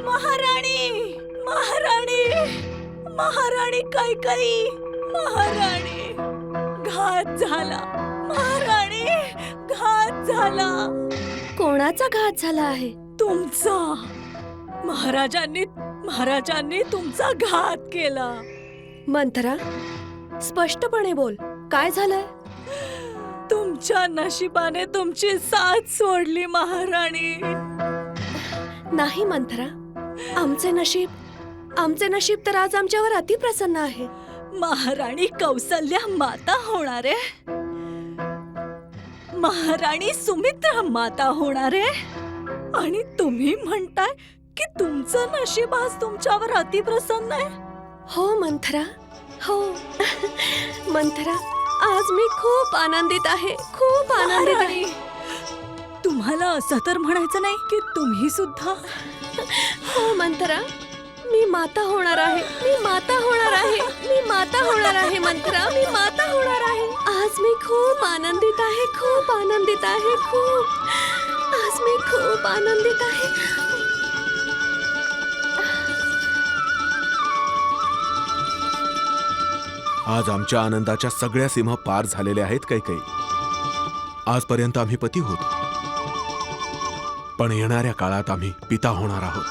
महाराणी, महाराणी, महाराणी कैकेयी, महाराणी, घात झाला, महाराणी, घात झाला. कोणाचा घात झाला आहे? तुमचा. महाराजांनी तुमचा घात केला. मंथरा, स्पष्टपणे बोल, काय झालंय? तुमच्या नशिबाने तुमची साथ सोडली महाराणी. नाही मंथरा, आमचे नशीब तर आज आमच्यावर अतिप्रसन्न आहे. महाराणी कौसल्या माता होणार आहे, महाराणी सुमित्रा माता होणार आहे, आणि तुम्ही म्हणताय की तुमचं नशीब आज तुमच्यावर अतिप्रसन्न आहे. हो मंथरा, हो. मंथरा, आज मी खूप आनंदित आहे, खूप आनंदित आहे. तुम्हाला असं तर म्हणायचं नाही की तुम्ही सुद्धा? हो मंथरा, मी माता होणार आहे, मी माता होणार आहे, मी माता होणार आहे मंथरा, मी माता होणार आहे. आज मी खूप आनंदित आहे, खूप आनंदित आहे, खूप. आज मी खूप आनंदित आहे. आज आमच्या आनंदाच्या सगळ्या सीमा पार झालेल्या आहेत कैकेयी. आजपर्यंत आम्ही पती होतो, पण येणाऱ्या काळात आम्ही पिता होणार आहोत.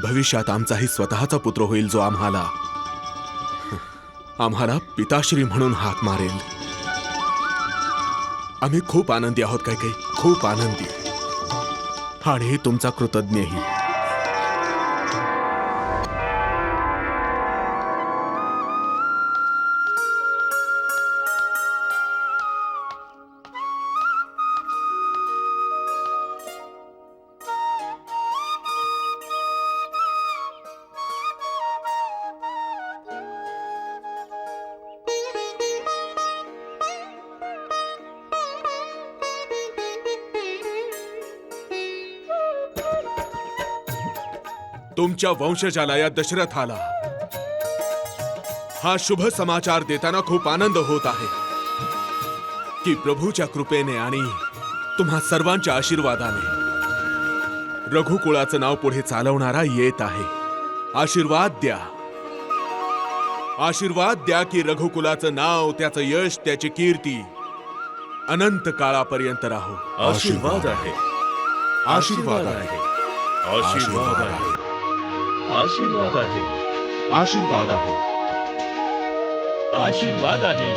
भविष्यात आमचाही स्वतःचा पुत्र होईल, जो आम्हाला पिताश्री म्हणून हाक मारेल. आम्ही खूप आनंदी आहोत कैकेयी, खूप आनंदी, आणि तुमचा कृतज्ञही. तुमच्या वंशजाला, या दशरथाला, हा शुभ समाचार देताना खूप आनंद होत आहे की प्रभूच्या कृपेने आणि तुम्हा सर्वांच्या आशीर्वादाने रघुकुळाचं नाव पुढे चालवणारा येत आहे. आशीर्वाद द्या, आशीर्वाद द्या की रघुकुलाचं नाव, त्याचं यश, त्याची कीर्ती अनंत काळापर्यंत राहो. आशीर्वाद आहे, आशीर्वाद आहे, आशीर्वाद आहे, आशीर्वाद आहे, आशीर्वाद आहे, आशीर्वाद आहे.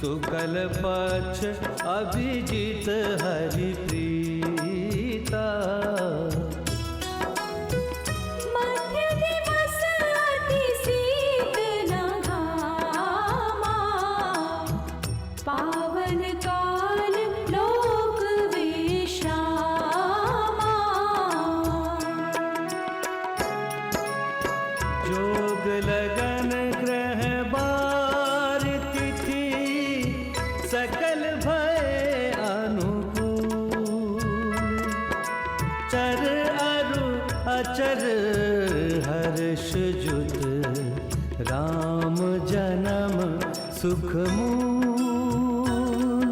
सुकल पक्ष अभिजित हरि प्रीता मध्य दिवस अति शीतल घामा, पावन काल लोक विश्रामा। जोग लगन ग्रह बार तिथि सकल भय अनुकूल चर अरु अचर हर्ष जुत राम जन्म सुख मूल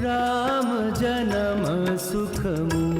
राम जन्म सुख मूल।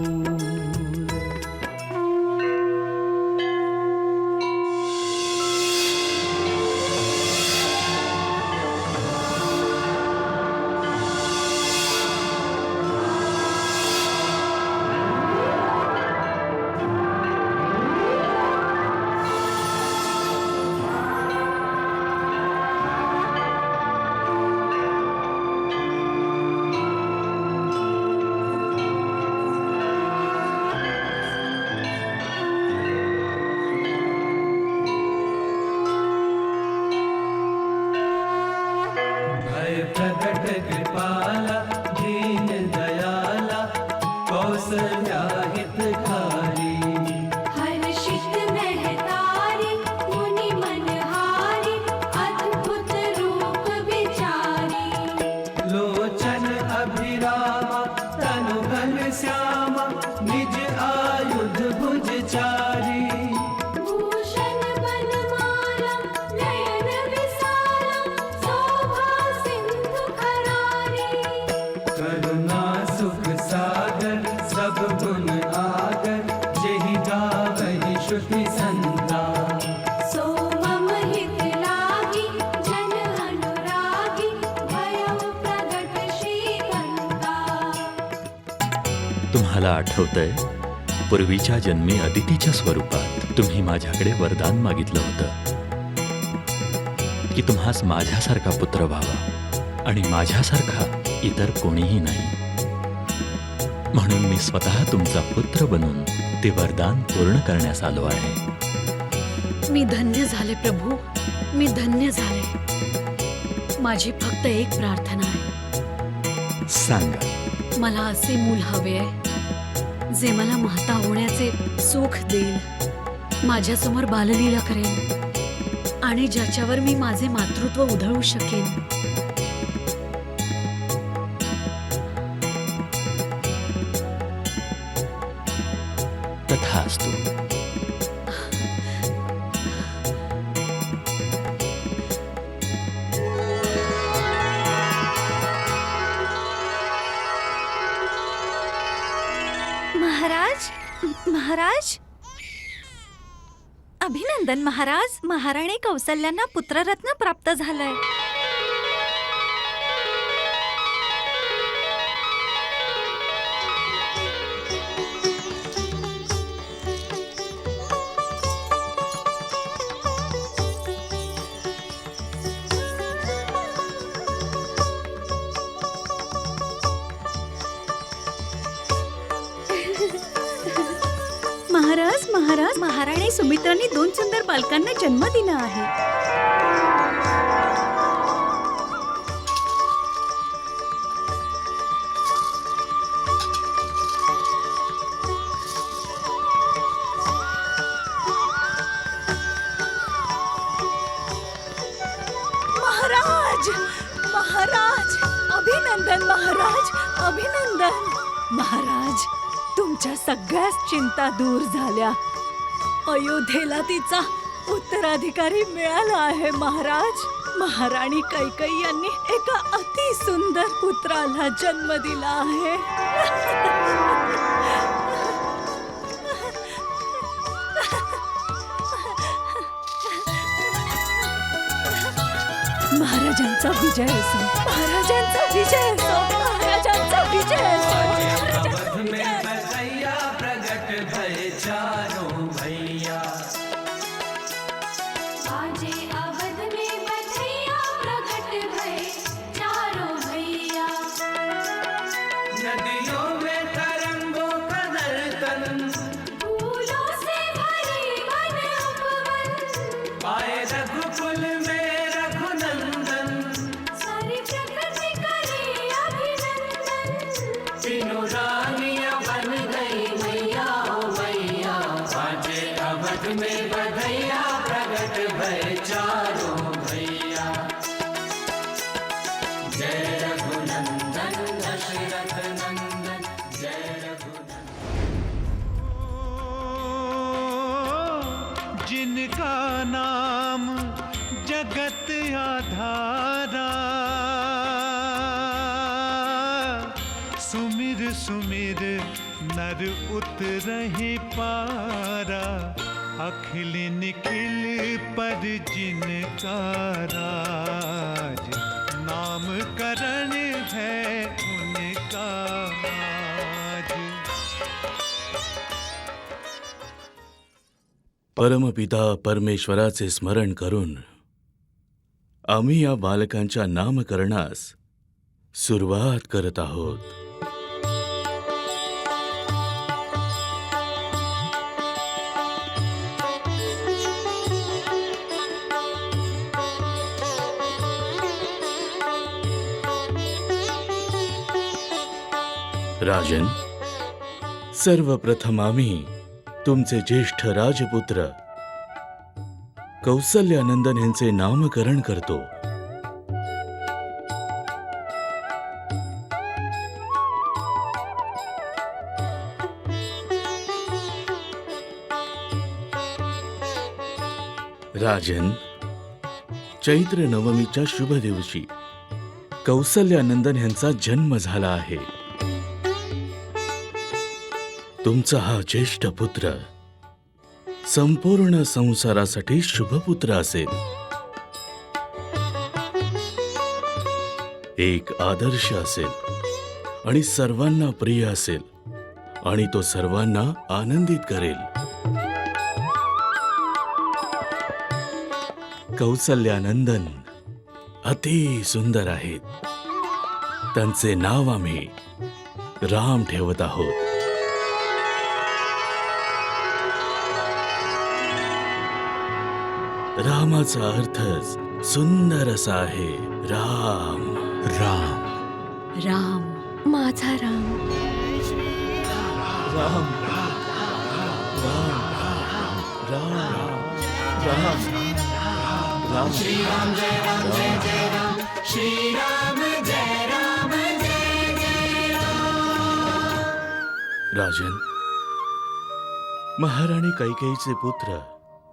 प्रगट कृपाला दीन दयाला कौसल्या हितकारी हर्षित महतारी मुनि मनहारी अद्भुत रूप विचारी। लोचन अभिरामा तनु घन श्यामा निज आयुध भुज चारी भूषण बनमाला नयन विशाला शोभा सिंधु खरारी। करुणा सुख सागर सब गुण आगर जेहि गावहि श्रुति संता सो मम हित लागी जन अनुरागी भयउ प्रगट श्रीकंता। तुम्हाला आठवतंय पूर्वीच्या जन्मी अदितीच्या स्वरूपात तुम्ही माझ्याकडे वरदान मागितलं होतं की तुम्हास माझ्यासारखा पुत्र व्हावा आणि माझ्यासारखा इतर कोणीही नाही. म्हणून मी स्वतः तुमचा पुत्र बनून ते वरदान पूर्ण करण्यास आलो आहे. मी धन्य झाले प्रभू, मी धन्य झाले. माझी फक्त एक प्रार्थना आहे, सांगा. मला असे मूल हवे आहे जे मला माता होण्याचे सुख देईल, माझ्यासमोर बाललीला करेल आणि ज्याच्यावर मी माझे मातृत्व उधळू शकेन. तथास्तु. महाराज, महाराज, अभिनंदन महाराज. महाराणी कौसल्यांना पुत्ररत्न प्राप्त झालंय. महाराज, महाराज, महाराणी सुमित्राने 2 सुंदर बालकांना जन्म दिला आहे. महाराज, महाराज, अभिनंदन महाराज, अभिनंदन. महाराज, तुमच्या सगळ्याच चिंता दूर झाल्या. अयोध्येला तिचा उत्तराधिकारी मिळाला आहे महाराज. महाराणी कैकेयी यांनी एका अति सुंदर पुत्राला जन्म दिला आहे. महाराजांचा विजय असो, महाराजांचा विजय असो, महाराजांचा विजय असो, महाराजांचा विजय असो. भैया प्रगट भय चारों भैया आजे अवध में बधैया प्रगट भय चारों आधारा सुमिर सुमिर नर उतरहि पारा अखिल निखिल पर जिनका राज नाम करण है उनका आज। परमपिता परमेश्वराचे स्मरण करून आम्ही या बालकांच्या नामकरणास सुरुवात करत आहोत. राजन, सर्वप्रथम आम्ही तुमचे ज्येष्ठ राजपुत्र कौसल्यानंदन यांचे नामकरण करतो. राजन, चैत्र नवमीच्या शुभ दिवशी कौसल्यानंदन यांचा जन्म झाला आहे. तुमचा हा ज्येष्ठ पुत्र संपूर्ण संसारासाठी शुभपुत्र असेल. एक आदर्श असेल आणि सर्वांना प्रिय असेल आणि तो सर्वांना आनंदित करेल. कौसल्यानंदन अति सुंदर आहेत. त्यांचे नाव आम्ही राम ठेवत आहोत. रामाचा अर्थच सुंदर असा आहे. राम राम राम, माझा राम. राम राम राम राम श्री राम जय राम जय जय राम श्री राम जय राम जय जय राम. राजन, महाराणी कैकेयीचे पुत्र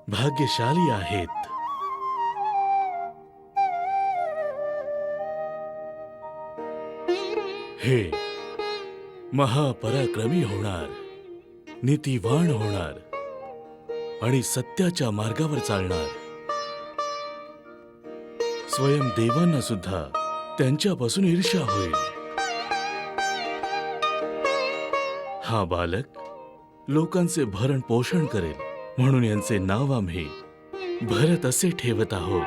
भाग्यशाली आहेत. हे महापराक्रमी होणार, नीतिवान होणार आणि सत्याच्या मार्गावर चालणार. स्वयं देवांना सुद्धा त्यांच्यापासून ईर्ष्या होईल. हा बालक लोकांचे भरण पोषण करेल म्हणून यांचे नाव आम्ही भरत असे ठेवत आहोत.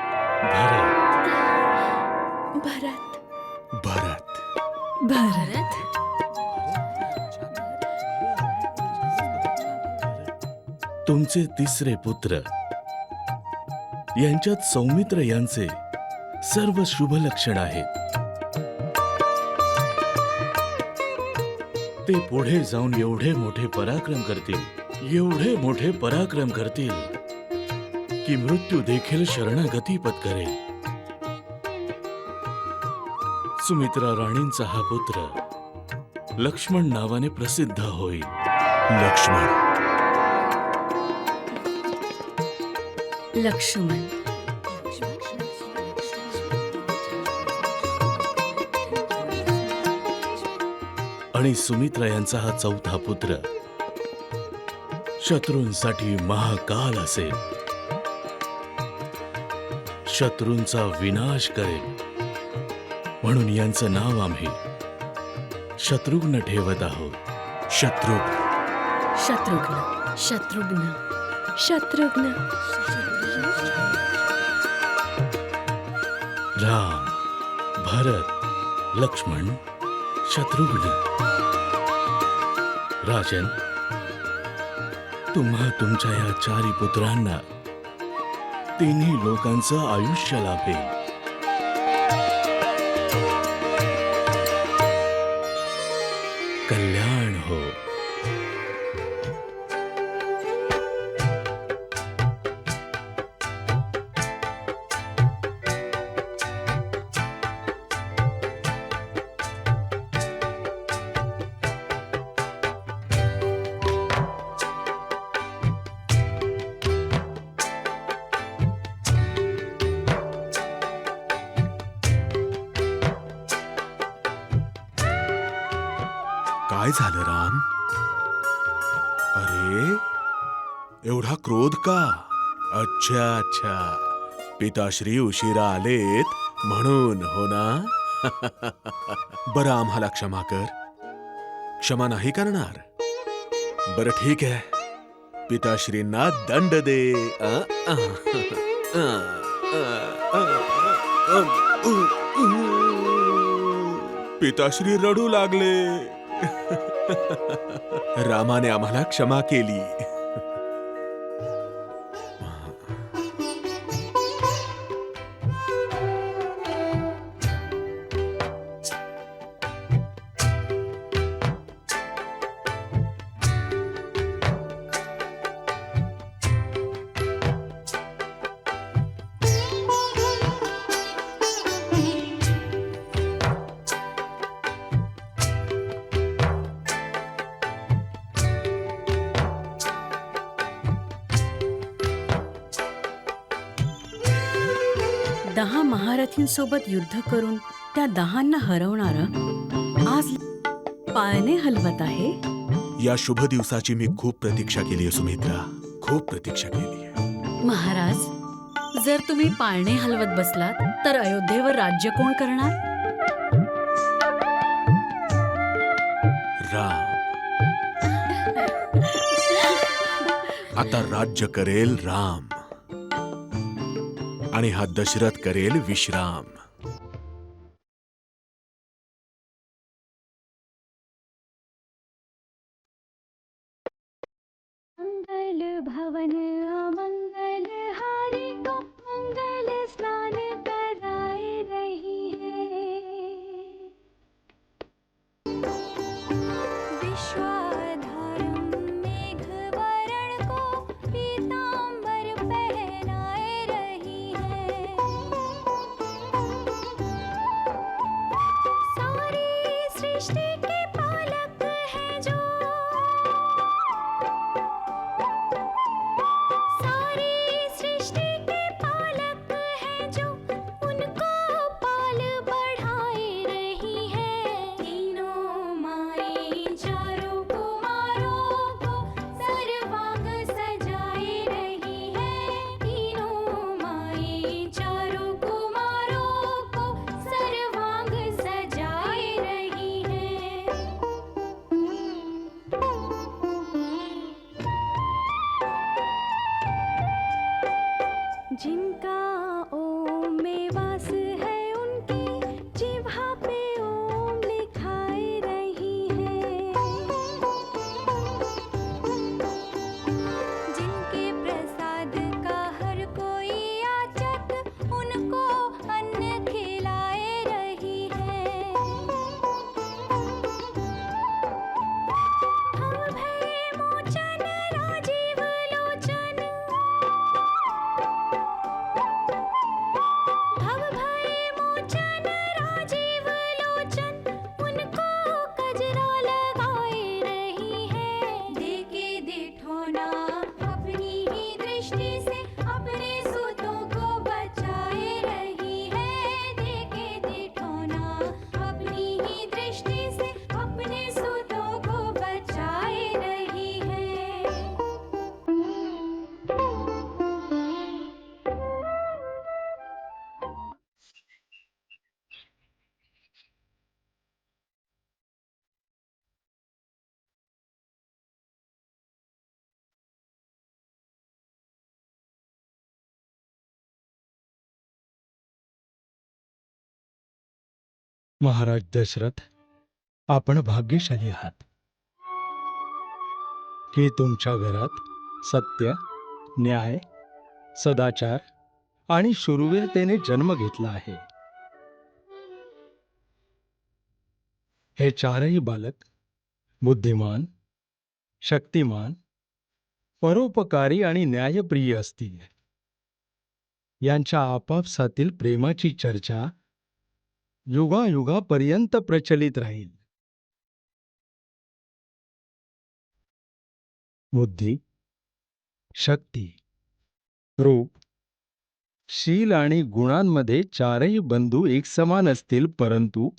भरत भरत, भरत भरत, तुमचे तिसरे पुत्र यांच्यात सौमित्र यांचे सर्व शुभ लक्षण आहेत. ते पुढे जाऊन एवढे मोठे पराक्रम करतील, एवढे मोठे पराक्रम करतील की मृत्यू देखील शरणागती पत्करेल. सुमित्रा राणींचा हा पुत्र लक्ष्मण नावाने प्रसिद्ध होईल. लक्ष्मण लक्ष्मण, आणि सुमित्रा यांचा हा चौथा पुत्र शत्रूंसाठी महाकाल असेल. शत्रूंचा विनाश करेल म्हणून यांचं नाव आम्ही शत्रुघ्न ठेवत आहोत. शत्रुघ्न शत्रुघ्न, शत्रुघ्न, शत्रुघ्न. राम, भरत, लक्ष्मण, शत्रुघ्न. राजन, तुम्हा तुमच्या या चारी पुत्रांना तिन्ही लोकांचं आयुष्य लाभेल. कल्याण हो. काय झालं राम? अरे एवढा क्रोध का? अच्छा अच्छा, पिताश्री उशिरा आलेत म्हणून, हो ना? बरं, आम्हाला क्षमा कर. क्षमा नाही करणार? बरं ठीक आहे, पिताश्रींना दंड दे. पिताश्री रडू लागले. रामाने आम्हाला क्षमा केली. दहा महारथींसोबत युद्ध करून त्या दहांना हरवणारं आज पाळणे हलवत आहे. या शुभ दिवसाची मी खूप प्रतीक्षा केली आहे सुमित्रा, खूप प्रतीक्षा केली आहे. महाराज, जर तुम्ही पाळणे हलवत बसलात तर अयोध्येवर राज्य कोण करणार? राम. आता राज्य करेल राम आणि हा दशरथ करेल विश्राम. मंगल भवन अमंगल हारी को मंगल स्नान कराए रही है. विश्वाधारं मेघवरण को पीतांबर पहनाए रही है. सारी सृष्टि के पालक है जो, सारी सृष्टि के पालक है जो, उनको पाल बढ़ाए रही है. तीनों माएं चारों कुमारों को सर्वांग सजाए रही है. तीनों माएं चारों कुमारों को सर्वांग सजाए रही है. जिनका ओम में वास है उनकी जिह्वा पे ओम लिखाए रही है. जिनके प्रसाद का हर कोई याचक उनको अन्न खिलाए रही है. भव भय मोचन राजीव लोचन, भव भय मोचन राजीव लोचन, उनको कजरा लगाए रही है. देके दिठोना अपनी ही दृष्टि से अपने सूतों को बचाए रही है. देके दिठोना अपनी ही दृष्टि से अपने सूतों को बचाए रही है. महाराज दशरथ, आपण भाग्यशाली आहात की तुमच्या घरात सत्य, न्याय, सदाचार आणि शूरवीरतेने जन्म घेतला आहे. हे चारही बालक बुद्धिमान, शक्तिमान, परोपकारी आणि न्यायप्रिय असतील. यांच्या आपापसातील प्रेमाची चर्चा युगायुगापर्यंत प्रचलित राहील. बुद्धी, शक्ती, रूप, शील आणि गुणांमध्ये चारही बंधू एकसमान असतील, परंतु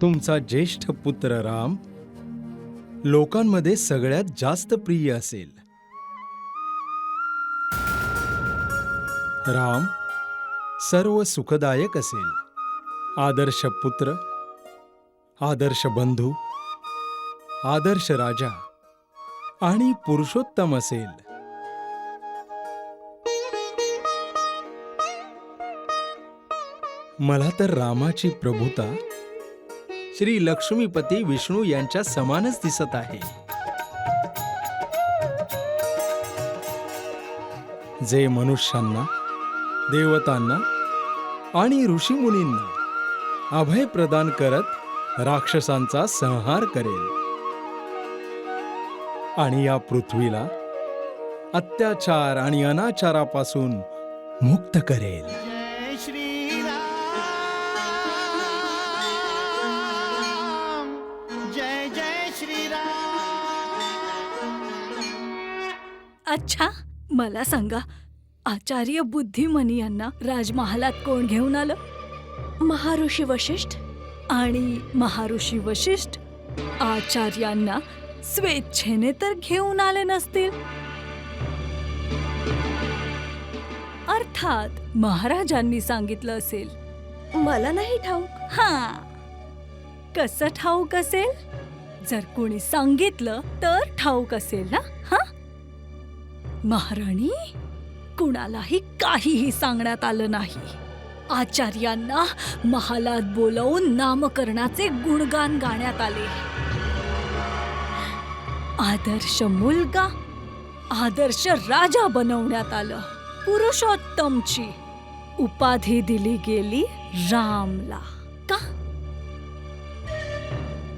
तुमचा ज्येष्ठ पुत्र राम लोकांमध्ये सगळ्यात जास्त प्रिय असेल. राम सर्व सुखदायक असेल. आदर्श पुत्र, आदर्श बंधू, आदर्श राजा आणि पुरुषोत्तम असेल. मला तर रामाची प्रभुता श्री लक्ष्मीपती विष्णू यांच्या समानच दिसत आहे, जे मनुष्यांना, देवतांना आणि ऋषीमुनींना अभय प्रदान करत राक्षसांचा संहार करेल आणि या पृथ्वीला अत्याचार आणि अनाचारापासून मुक्त करेल. जय श्री राम, जय जय श्री राम. अच्छा, मला सांगा, आचार्य बुद्धिमनी यांना राजमहालात कोण घेऊन आलं? महर्षी वशिष्ठ. आणि महर्षी वशिष्ठ आचार्यांना स्वेच्छेने तर घेऊन आले नसतील. अर्थात महाराजांनी सांगितलं असेल. मला नाही ठाऊक. हा, कसं ठाऊक असेल? जर कोणी सांगितलं तर ठाऊक असेल ना. हा, महाराणी, कुणालाही काहीही सांगण्यात आलं नाही. आचार्यांना महालात बोलावून नामकरणाचे गुणगान गाण्यात आले. आदर्श मुलगा, आदर्श राजा बनवण्यात आलं. पुरुषोत्तमची उपाधी दिली गेली रामला. का?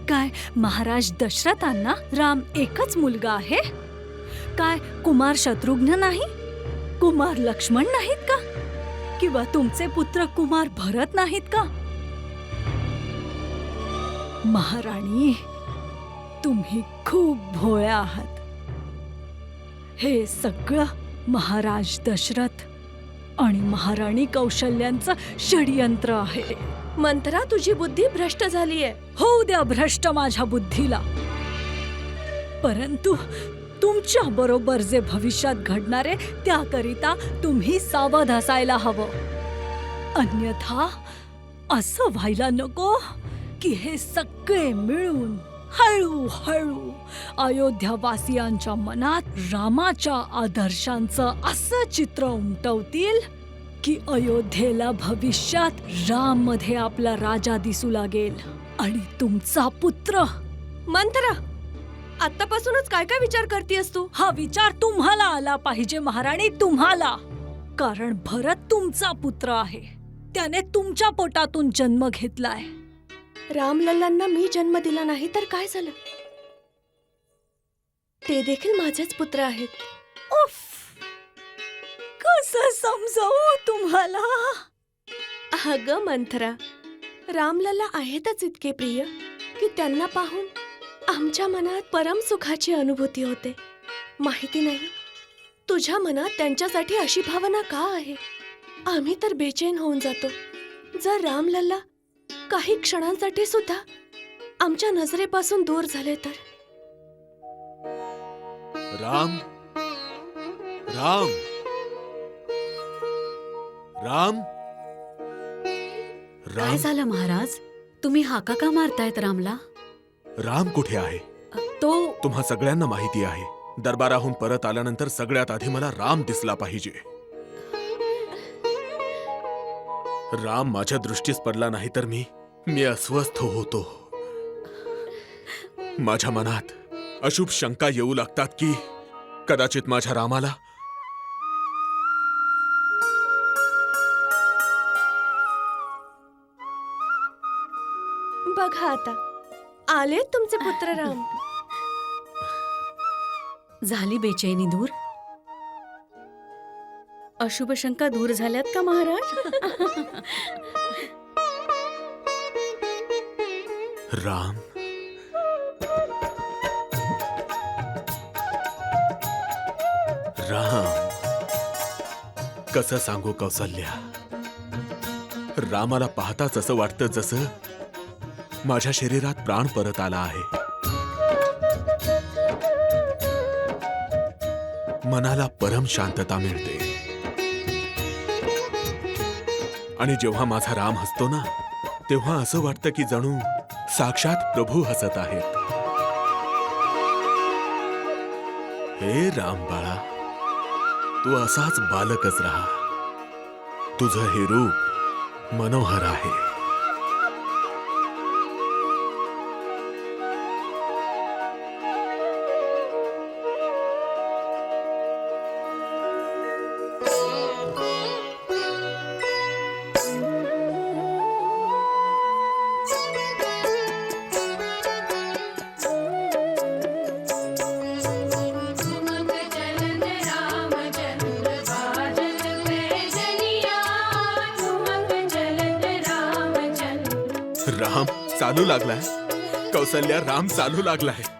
काय महाराज दशरथांना राम एकच मुलगा आहे? काय कुमार शत्रुघ्न नाही? कुमार लक्ष्मण नाहीत का? किंवा तुमचे पुत्र कुमार भरत नाहीत का? महाराणी, तुम्ही खूप भोळ्या आहात. हे सगळं महाराज दशरथ आणि महाराणी कौशल्यांचं षडयंत्र आहे. मंथरा, तुझी बुद्धी भ्रष्ट झालीये. होऊ द्या भ्रष्ट माझ्या बुद्धीला, परंतु तुमच्या बरोबर जे भविष्यात घडणारे त्याकरिता तुम्ही सावध असायला हवं. अन्यथा असं व्हायला नको की हे सगळे मिळून हळूहळू अयोध्यावासियांच्या मनात रामाच्या आदर्शांचं असं चित्र उमटवतील की अयोध्येला भविष्यात राम मध्ये आपला राजा दिसू लागेल आणि तुमचा पुत्र. मंथरा, आतापासूनच काय काय विचार करतेस तू? हा विचार तुम्हाला आला पाहिजे महाराणी, तुम्हाला. कारण भरत तुमचा पुत्र आहे. त्याने तुमच्या पोटातून जन्म घेतलाय. रामलल्लांना मी जन्म दिला नाही तर काय झालं? ते देखील माझेच पुत्र आहेत. उफ, कसं समजावू तुम्हाला? अगं मंथरा, रामलल्ला आहेतच इतके प्रिय की त्यांना पाहून आमच्या मनात परम सुखाची अनुभूती होते. माहिती नाही तुझ्या मनात त्यांच्यासाठी अशी भावना का आहे? आम्ही तर बेचैन होऊन जातो जर रामलल्ला काही क्षणांसाठी सुद्धा आमच्या नजरेपासून दूर झाले तर. राम, राम, राम, काय राम. झालं महाराज? तुम्ही हाका का मारतायत रामला? राम कुठे आहे? तो तुम्हा सगळ्यांना माहिती आहे, दरबाराहून परत आल्यानंतर सगळ्यात आधी मला राम दिसला पाहिजे. राम माझ्या दृष्टीस पडला नाही तर मी अस्वस्थ होतो. माझ्या मनात अशुभ शंका येऊ लागतात की कदाचित माझ्या रामाला बघा आता आले तुमचे पुत्र राम. झाली बेचैनी दूर? अशुभ शंका दूर झाल्यात का महाराज? राम, राम, कसं सांगू कौसल्या, रामाला पाहताच असं वाटतं जसं माझ्या शरीरात प्राण परत आला आहे. मनाला परम शांतता मिळते. आणि जेव्हा माझा राम हसतो ना, तेव्हा असं वाटतं की जणू साक्षात प्रभू हसत आहेत. हे राम बाळा, तू असाच बालकच राहा. तुझं हे रूप मनोहर आहे. राम चालू लागलाय. कौसल्या, राम चालू लागलाय.